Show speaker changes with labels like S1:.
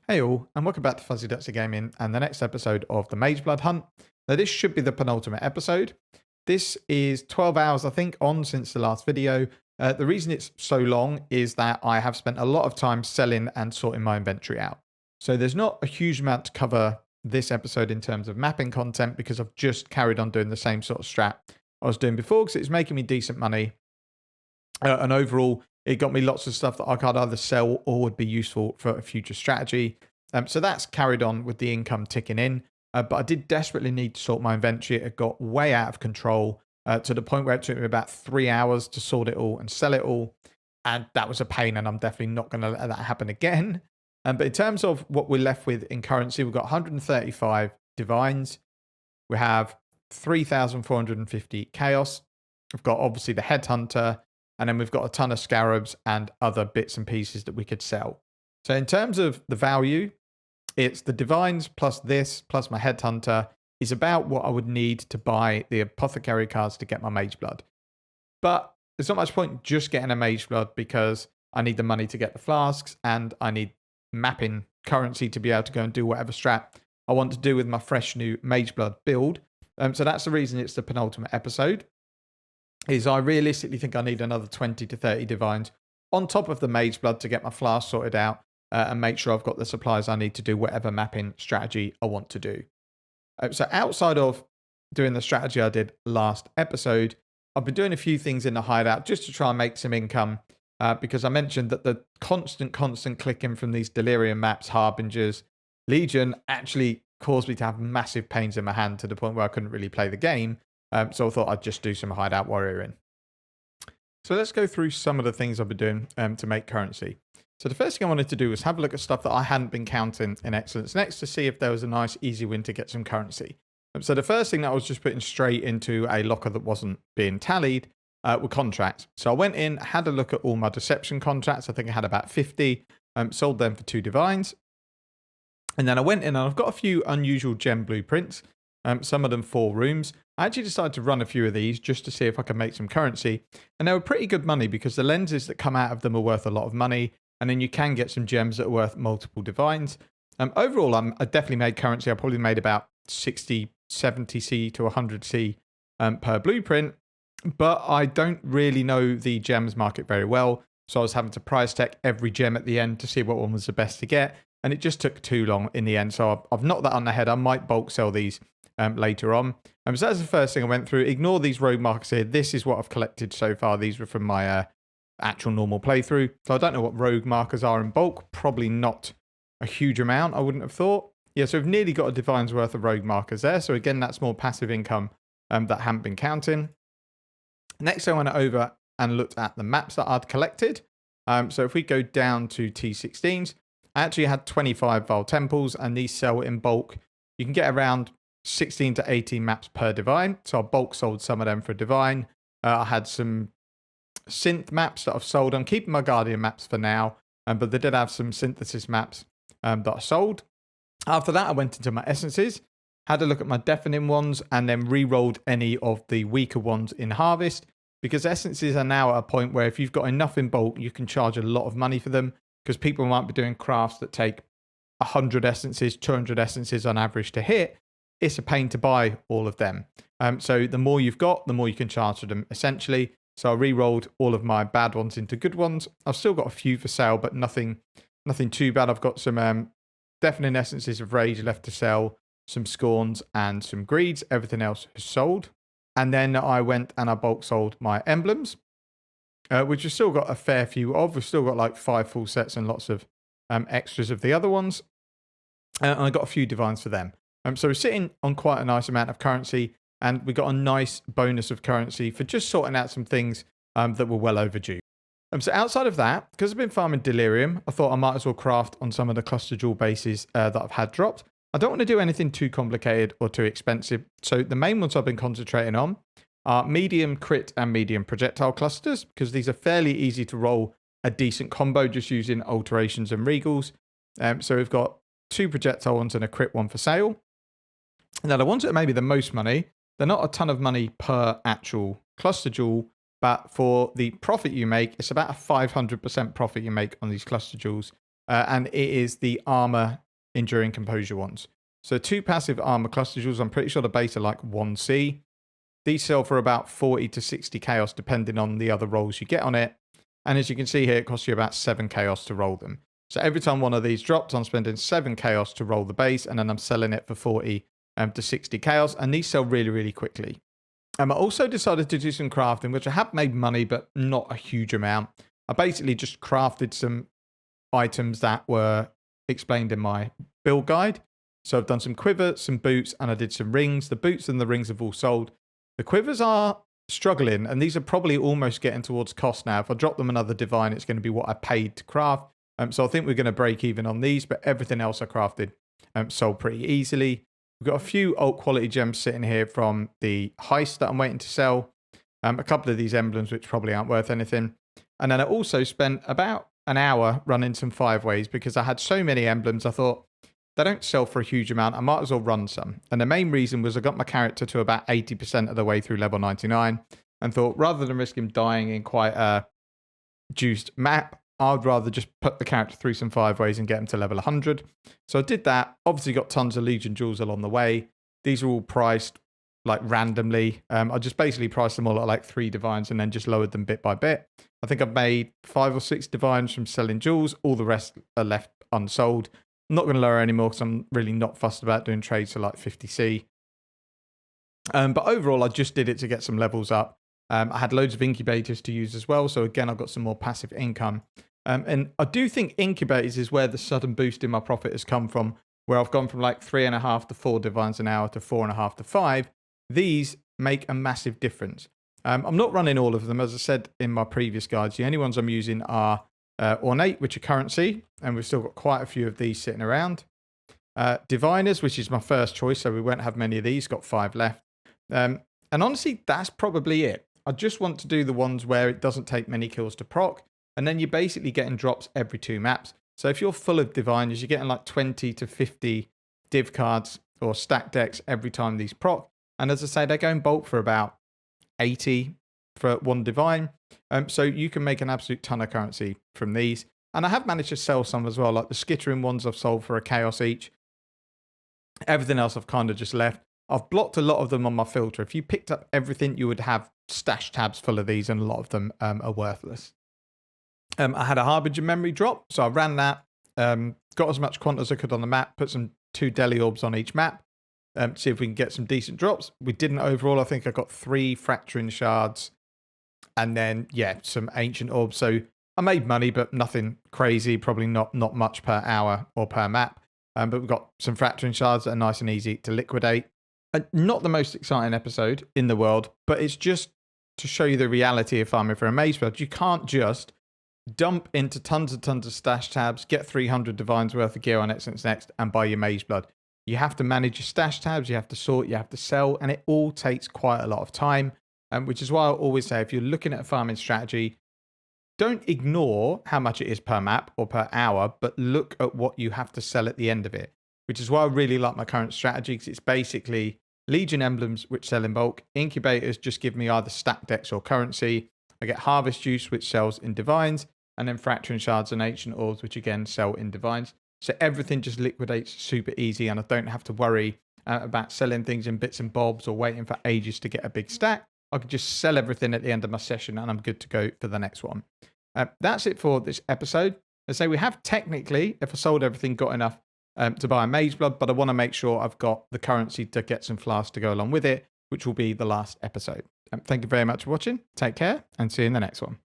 S1: Hey all, and welcome back to Fuzzy Ducksy Gaming and the next episode of the Mageblood Hunt. Now this should be the penultimate episode. This is 12 hours I think on since the last video. The reason it's so long is that I have spent a lot of time selling and sorting my inventory out. So there's not a huge amount to cover this episode in terms of mapping content because I've just carried on doing the same sort of strat I was doing before because it's making me decent money. And overall, it got me lots of stuff that I could either sell or would be useful for a future strategy. So that's carried on with the income ticking in. But I did desperately need to sort my inventory. It got way out of control to the point where it took me about 3 hours to sort it all and sell it all. And that was a pain, and I'm definitely not going to let that happen again. But in terms of what we're left with in currency, we've got 135 divines. We have 3,450 chaos. We've got obviously the headhunter. And then we've got a ton of scarabs and other bits and pieces that we could sell. So in terms of the value, it's the divines plus this, plus my headhunter, is about what I would need to buy the apothecary cards to get my Mageblood. But there's not much point just getting a Mageblood because I need the money to get the flasks and I need mapping currency to be able to go and do whatever strat I want to do with my fresh new Mageblood build. So that's the reason it's the penultimate episode. Is I realistically think I need another 20 to 30 divines on top of the Mageblood to get my flask sorted out and make sure I've got the supplies I need to do whatever mapping strategy I want to do. So outside of doing the strategy I did last episode, I've been doing a few things in the hideout just to try and make some income because I mentioned that the constant clicking from these delirium maps, harbingers, Legion actually caused me to have massive pains in my hand to the point where I couldn't really play the game. So I thought I'd just do some hideout warrioring. So let's go through some of the things I've been doing to make currency. So the first thing I wanted to do was have a look at stuff that I hadn't been counting in Excellence Next to see if there was a nice easy win to get some currency. So the first thing that I was just putting straight into a locker that wasn't being tallied were contracts. So I went in, had a look at all my deception contracts. I think I had about 50, sold them for 2 divines. And then I went in and I've got a few unusual gem blueprints. Some of them 4 rooms. I actually decided to run a few of these just to see if I could make some currency. And they were pretty good money because the lenses that come out of them are worth a lot of money. And then you can get some gems that are worth multiple divines. Overall, I definitely made currency. I probably made about 60, 70C to 100C per blueprint. But I don't really know the gems market very well. So I was having to price tech every gem at the end to see what one was the best to get. And it just took too long in the end. So I've knocked that on the head. I might bulk sell these later on. So that's the first thing I went through. Ignore these rogue markers here. This is what I've collected so far. These were from my actual normal playthrough. So I don't know what rogue markers are in bulk. Probably not a huge amount, I wouldn't have thought. Yeah, so we've nearly got a divine's worth of rogue markers there. So again, that's more passive income that I haven't been counting. Next, I went over and looked at the maps that I'd collected. So if we go down to T16s, I actually had 25 Vile Temples, and these sell in bulk. You can get around 16 to 18 maps per divine. So I bulk sold some of them for a divine. I had some synth maps that I've sold. I'm keeping my Guardian maps for now, but they did have some synthesis maps that I sold. After that, I went into my essences, had a look at my deafening ones, and then re-rolled any of the weaker ones in Harvest, because essences are now at a point where if you've got enough in bulk, you can charge a lot of money for them, because people might be doing crafts that take 100 essences, 200 essences on average to hit. It's a pain to buy all of them. So the more you've got, the more you can charge for them, essentially. So I re-rolled all of my bad ones into good ones. I've still got a few for sale, but nothing too bad. I've got some deafening essences of rage left to sell, some scorns, and some greeds. Everything else is sold. And then I went and I bulk sold my emblems, which we've still got a fair few of. We've still got like 5 full sets and lots of extras of the other ones. And I got a few divines for them. So we're sitting on quite a nice amount of currency, and we got a nice bonus of currency for just sorting out some things that were well overdue. So outside of that, because I've been farming Delirium, I thought I might as well craft on some of the cluster jewel bases that I've had dropped. I don't want to do anything too complicated or too expensive. So the main ones I've been concentrating on are medium crit and medium projectile clusters, because these are fairly easy to roll a decent combo just using alterations and regals. So we've got 2 projectile ones and a crit one for sale. Now the ones that are maybe the most money, they're not a ton of money per actual cluster jewel, but for the profit you make, it's about a 500% profit you make on these cluster jewels and it is the armor enduring composure ones. So 2 passive armor cluster jewels. I'm pretty sure the base are like 1C. These sell for about 40 to 60 chaos, depending on the other rolls you get on it. And as you can see here, it costs you about 7 chaos to roll them. So every time one of these drops, I'm spending 7 chaos to roll the base, and then I'm selling it for 40 to 60 chaos. And these sell really, really quickly. I also decided to do some crafting, which I have made money, but not a huge amount. I basically just crafted some items that were explained in my build guide. So I've done some quiver, some boots, and I did some rings. The boots and the rings have all sold. The quivers are struggling, and these are probably almost getting towards cost now. If I drop them another divine, it's going to be what I paid to craft. So I think we're going to break even on these, but everything else I crafted sold pretty easily. We've got a few alt quality gems sitting here from the heist that I'm waiting to sell. A couple of these emblems, which probably aren't worth anything. And then I also spent about an hour running some 5-ways because I had so many emblems. I thought, they don't sell for a huge amount. I might as well run some. And the main reason was I got my character to about 80% of the way through level 99 and thought rather than risk him dying in quite a juiced map, I'd rather just put the character through some 5-ways and get him to level 100. So I did that. Obviously got tons of Legion jewels along the way. These are all priced like randomly. I just basically priced them all at like 3 divines and then just lowered them bit by bit. I think I've made 5 or 6 divines from selling jewels. All the rest are left unsold. I'm not going to lower anymore because I'm really not fussed about doing trades for like 50C. But overall, I just did it to get some levels up. I had loads of incubators to use as well. So again, I've got some more passive income. And I do think incubators is where the sudden boost in my profit has come from, where I've gone from like 3.5 to 4 divines an hour to 4.5 to 5. These make a massive difference. I'm not running all of them. As I said in my previous guides, the only ones I'm using are Ornate, which are currency, and we've still got quite a few of these sitting around. Diviners, which is my first choice, so we won't have many of these, got 5 left. And honestly, that's probably it. I just want to do the ones where it doesn't take many kills to proc, and then you're basically getting drops every 2 maps. So if you're full of diviners, you're getting like 20 to 50 div cards or stack decks every time these proc. And as I say, they're going bulk for about 80 for 1 divine. So you can make an absolute ton of currency from these. And I have managed to sell some as well, like the skittering ones I've sold for a chaos each. Everything else I've kind of just left. I've blocked a lot of them on my filter. If you picked up everything, you would have stash tabs full of these, and a lot of them are worthless. I had a Harbinger memory drop, so I ran that, got as much quant as I could on the map, put some 2 deli orbs on each map, see if we can get some decent drops. We didn't overall. I think I got 3 fracturing shards, and then, yeah, some ancient orbs. So I made money, but nothing crazy, probably not much per hour or per map. But we've got some fracturing shards that are nice and easy to liquidate. Not the most exciting episode in the world, but it's just to show you the reality of farming for a Mageblood. You can't just dump into tons and tons of stash tabs, get 300 divines worth of gear on Excellence Next, and buy your Mageblood. You have to manage your stash tabs, you have to sort, you have to sell, and it all takes quite a lot of time. Which is why I always say, if you're looking at a farming strategy, don't ignore how much it is per map or per hour, but look at what you have to sell at the end of it. Which is why I really like my current strategy, because it's basically Legion emblems, which sell in bulk. Incubators just give me either stack decks or currency. I get Harvest Juice, which sells in divines, and then Fracturing Shards and Ancient Orbs, which again sell in divines. So everything just liquidates super easy, and I don't have to worry about selling things in bits and bobs or waiting for ages to get a big stack. I could just sell everything at the end of my session and I'm good to go for the next one. That's it for this episode. I say we have technically, if I sold everything, got enough to buy a Mageblood, but I want to make sure I've got the currency to get some flasks to go along with it, which will be the last episode. Thank you very much for watching. Take care and see you in the next one.